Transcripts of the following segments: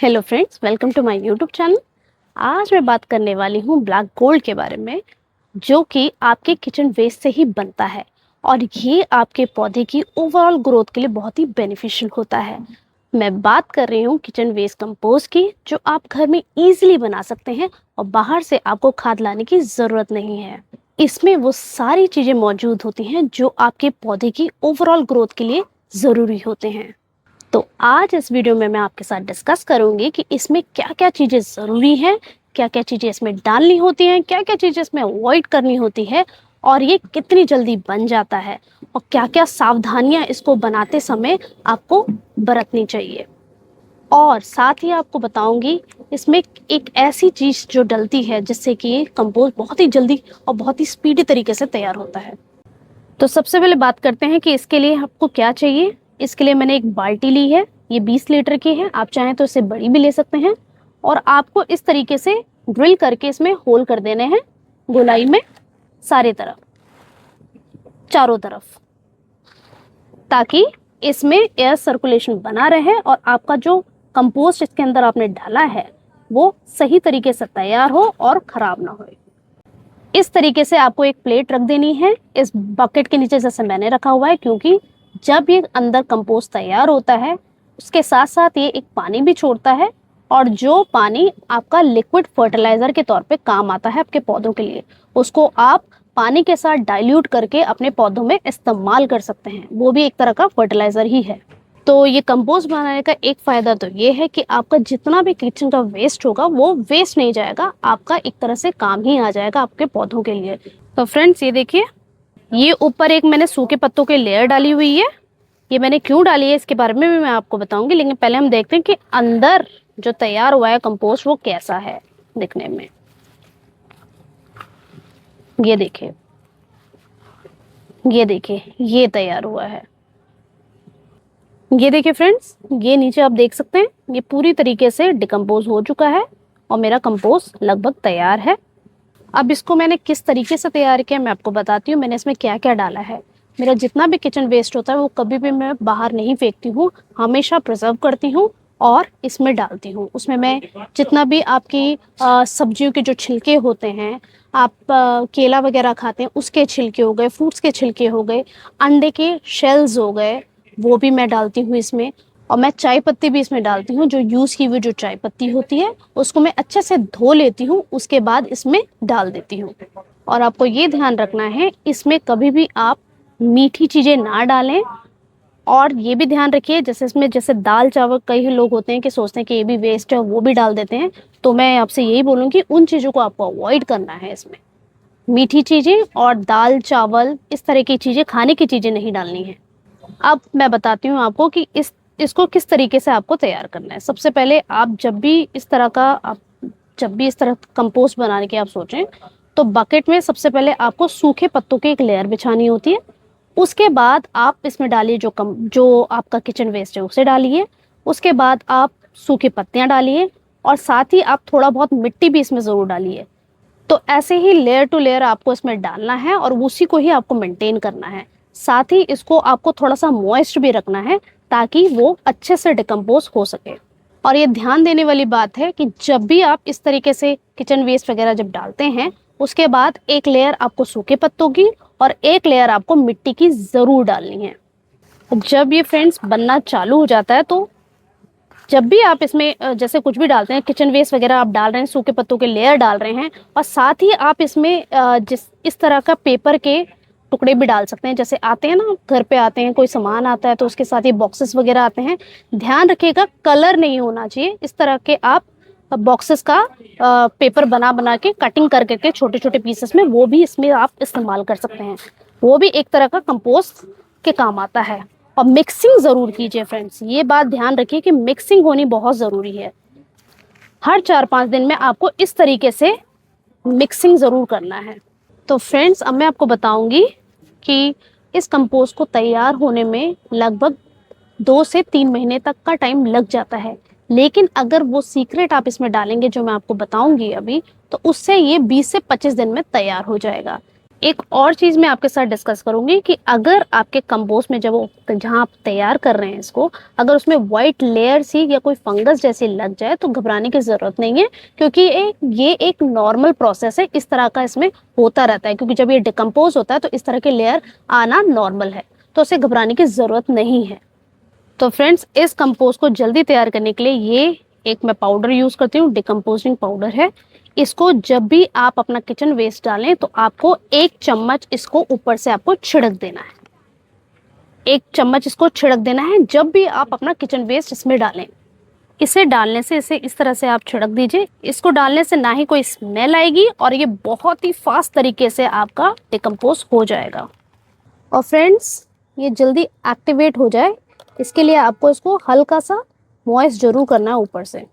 Hello friends, welcome to my YouTube channel. आज मैं बात करने वाली हूँ ब्लैक गोल्ड के बारे में, जो कि आपके किचन वेस्ट से ही बनता है और ये आपके पौधे की ओवरऑल ग्रोथ के लिए बहुत ही बेनिफिशियल होता है। मैं बात कर रही हूँ किचन वेस्ट कंपोस्ट की, जो आप घर में इजीली बना सकते हैं और बाहर से आपको खाद लाने की ज़रूरत नहीं है। इसमें वो सारी चीज़ें मौजूद होती हैं जो आपके पौधे की ओवरऑल ग्रोथ के लिए ज़रूरी होते हैं। तो आज इस वीडियो में मैं आपके साथ डिस्कस करूंगी कि इसमें क्या क्या चीज़ें ज़रूरी हैं, क्या क्या चीज़ें इसमें डालनी होती हैं, क्या क्या चीज़ें इसमें अवॉइड करनी होती है और ये कितनी जल्दी बन जाता है और क्या क्या सावधानियां इसको बनाते समय आपको बरतनी चाहिए। और साथ ही आपको बताऊंगी इसमें एक ऐसी चीज़ जो डलती है जिससे कि ये कंपोस्ट बहुत ही जल्दी और बहुत ही स्पीडी तरीके से तैयार होता है। तो सबसे पहले बात करते हैं कि इसके लिए आपको क्या चाहिए। इसके लिए मैंने एक बाल्टी ली है, ये 20 लीटर की है, आप चाहें तो इससे बड़ी भी ले सकते हैं। और आपको इस तरीके से ड्रिल करके इसमें होल कर देने हैं गोलाई में, सारे तरफ, चारों तरफ, ताकि इसमें एयर सर्कुलेशन बना रहे और आपका जो कंपोस्ट इसके अंदर आपने डाला है वो सही तरीके से तैयार हो और खराब ना हो। इस तरीके से आपको एक प्लेट रख देनी है इस बकेट के नीचे, जैसे मैंने रखा हुआ है, क्योंकि जब ये अंदर कंपोस्ट तैयार होता है उसके साथ साथ ये एक पानी भी छोड़ता है और जो पानी आपका लिक्विड फर्टिलाइजर के तौर पे काम आता है आपके पौधों के लिए, उसको आप पानी के साथ डाइल्यूट करके अपने पौधों में इस्तेमाल कर सकते हैं। वो भी एक तरह का फर्टिलाइजर ही है। तो ये कंपोस्ट बनाने का एक फायदा तो ये है कि आपका जितना भी किचन का वेस्ट होगा वो वेस्ट नहीं जाएगा, आपका एक तरह से काम ही आ जाएगा आपके पौधों के लिए। तो फ्रेंड्स ये देखिए, ये ऊपर एक मैंने सूखे पत्तों की लेयर डाली हुई है। ये मैंने क्यों डाली है इसके बारे में भी मैं आपको बताऊंगी, लेकिन पहले हम देखते हैं कि अंदर जो तैयार हुआ है कंपोस्ट वो कैसा है दिखने में। ये देखिए, ये देखिए, ये तैयार हुआ है। ये देखिए फ्रेंड्स, ये नीचे आप देख सकते हैं, ये पूरी तरीके से डिकम्पोज हो चुका है और मेरा कंपोस्ट लगभग तैयार है। अब इसको मैंने किस तरीके से तैयार किया मैं आपको बताती हूँ। मैंने इसमें क्या क्या डाला है। मेरा जितना भी किचन वेस्ट होता है वो कभी भी मैं बाहर नहीं फेंकती हूँ, हमेशा प्रिजर्व करती हूँ और इसमें डालती हूँ। उसमें मैं जितना भी आपकी सब्जियों के जो छिलके होते हैं, आप केला वगैरह खाते हैं उसके छिलके हो गए, फ्रूट्स के छिलके हो गए, अंडे के शेल्स हो गए, वो भी मैं डालती हूँ इसमें। और मैं चाय पत्ती भी इसमें डालती हूँ। जो यूज़ की हुई जो चाय पत्ती होती है उसको मैं अच्छे से धो लेती हूँ, उसके बाद इसमें डाल देती हूँ। और आपको ये ध्यान रखना है, इसमें कभी भी आप मीठी चीज़ें ना डालें। और ये भी ध्यान रखिए, जैसे इसमें जैसे दाल चावल, कई लोग होते हैं कि सोचते हैं कि ये भी वेस्ट है, वो भी डाल देते हैं। तो मैं आपसे यही बोलूँगी उन चीज़ों को आपको अवॉइड करना है। इसमें मीठी चीज़ें और दाल चावल, इस तरह की चीज़ें, खाने की चीज़ें नहीं डालनी है। अब मैं बताती हूँ आपको कि इसको किस तरीके से आपको तैयार करना है। सबसे पहले आप जब भी इस तरह कंपोस्ट बनाने की आप सोचें, तो बकेट में सबसे पहले आपको सूखे पत्तों की एक लेयर बिछानी होती है। उसके बाद आप इसमें डालिए जो आपका किचन वेस्ट है उसे डालिए। उसके बाद आप सूखी पत्तियां डालिए और साथ ही आप थोड़ा बहुत मिट्टी भी इसमें ज़रूर डालिए। तो ऐसे ही लेयर टू लेयर आपको इसमें डालना है और उसी को ही आपको मेंटेन करना है। साथ ही इसको आपको थोड़ा सा मॉइस्ट भी रखना है ताकि वो अच्छे से डिकम्पोज हो सके। और ये ध्यान देने वाली बात है कि जब भी आप इस तरीके से किचन वेस्ट वगैरह जब डालते हैं, उसके बाद एक लेयर आपको सूखे पत्तों की और एक लेयर आपको मिट्टी की ज़रूर डालनी है। जब ये फ्रेंड्स बनना चालू हो जाता है, तो जब भी आप इसमें जैसे कुछ भी डालते हैं, किचन वेस्ट वगैरह आप डाल रहे हैं, सूखे पत्तों के लेयर डाल रहे हैं, और साथ ही आप इसमें इस तरह का पेपर के टुकड़े भी डाल सकते हैं। जैसे आते हैं ना, घर पे आते हैं, कोई सामान आता है तो उसके साथ ये बॉक्सेस वगैरह आते हैं। ध्यान रखिएगा, कलर नहीं होना चाहिए। इस तरह के आप बॉक्सेस का पेपर बना बना के कटिंग कर करके छोटे छोटे पीसेस में, वो भी इसमें आप इस्तेमाल कर सकते हैं। वो भी एक तरह का कंपोस्ट के काम आता है। और मिक्सिंग ज़रूर कीजिए फ्रेंड्स, ये बात ध्यान रखिए कि मिक्सिंग होनी बहुत ज़रूरी है। हर 4-5 दिन में आपको इस तरीके से मिक्सिंग ज़रूर करना है। तो फ्रेंड्स, अब मैं आपको बताऊंगी कि इस कंपोस्ट को तैयार होने में लगभग 2 से 3 महीने तक का टाइम लग जाता है। लेकिन अगर वो सीक्रेट आप इसमें डालेंगे जो मैं आपको बताऊंगी अभी, तो उससे ये 20 से 25 दिन में तैयार हो जाएगा। एक और चीज मैं आपके साथ डिस्कस करूंगी कि अगर आपके कंपोस्ट में जब वो जहां आप तैयार कर रहे हैं इसको, अगर उसमें व्हाइट लेयर सी या कोई फंगस जैसी लग जाए तो घबराने की जरूरत नहीं है, क्योंकि ये एक नॉर्मल प्रोसेस है। इस तरह का इसमें होता रहता है, क्योंकि जब ये डिकम्पोज होता है तो इस तरह के लेयर आना नॉर्मल है, तो उसे घबराने की जरूरत नहीं है। तो फ्रेंड्स, इस कंपोस्ट को जल्दी तैयार करने के लिए ये एक मैं पाउडर यूज करती हूँ, डिकम्पोजिंग पाउडर है। इसको जब भी आप अपना किचन वेस्ट डालें तो आपको 1 चम्मच इसको ऊपर से आपको छिड़क देना है। 1 चम्मच इसको छिड़क देना है जब भी आप अपना किचन वेस्ट इसमें डालें। इसे डालने से, इसे इस तरह से आप छिड़क दीजिए। इसको डालने से ना ही कोई स्मेल आएगी और ये बहुत ही फास्ट तरीके से आपका डिकम्पोज हो जाएगा। और फ्रेंड्स, ये जल्दी एक्टिवेट हो जाए इसके लिए आपको इसको हल्का सा मॉइस्ट जरूर करना है ऊपर से,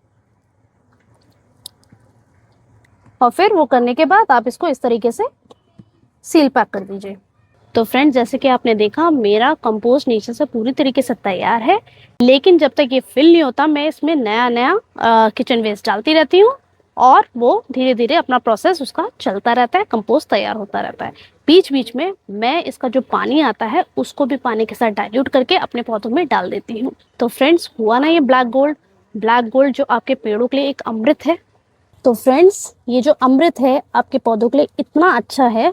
और फिर वो करने के बाद आप इसको इस तरीके से सील पैक कर दीजिए। तो फ्रेंड्स, जैसे कि आपने देखा मेरा कंपोस्ट नीचे से पूरी तरीके से तैयार है, लेकिन जब तक ये फिल नहीं होता मैं इसमें नया नया किचन वेस्ट डालती रहती हूँ और वो धीरे धीरे अपना प्रोसेस उसका चलता रहता है, कंपोस्ट तैयार होता रहता है। बीच बीच में मैं इसका जो पानी आता है उसको भी पानी के साथ डाइल्यूट करके अपने पौधों में डाल देती हूँ। तो फ्रेंड्स, हुआ ना ये ब्लैक गोल्ड। ब्लैक गोल्ड जो आपके पेड़ों के लिए एक अमृत है। तो फ्रेंड्स, ये जो अमृत है आपके पौधों के लिए इतना अच्छा है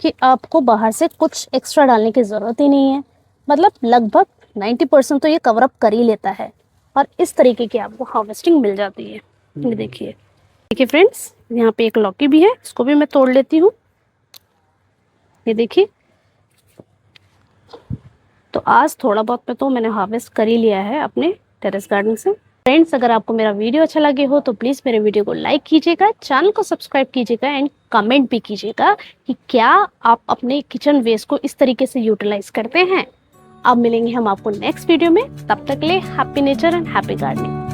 कि आपको बाहर से कुछ एक्स्ट्रा डालने की ज़रूरत ही नहीं है। मतलब लगभग 90% तो ये कवर अप कर ही लेता है, और इस तरीके की आपको हार्वेस्टिंग मिल जाती है। ये देखिए फ्रेंड्स, यहाँ पे एक लौकी भी है, इसको भी मैं तोड़ लेती हूँ। ये देखिए, तो आज थोड़ा बहुत पे तो मैंने हार्वेस्ट कर ही लिया है अपने टेरेस गार्डन से। फ्रेंड्स, अगर आपको मेरा वीडियो अच्छा लगे हो तो प्लीज़ मेरे वीडियो को लाइक कीजिएगा, चैनल को सब्सक्राइब कीजिएगा एंड कमेंट भी कीजिएगा कि क्या आप अपने किचन वेस्ट को इस तरीके से यूटिलाइज करते हैं। अब मिलेंगे हम आपको नेक्स्ट वीडियो में, तब तक के लिए happy nature and happy gardening.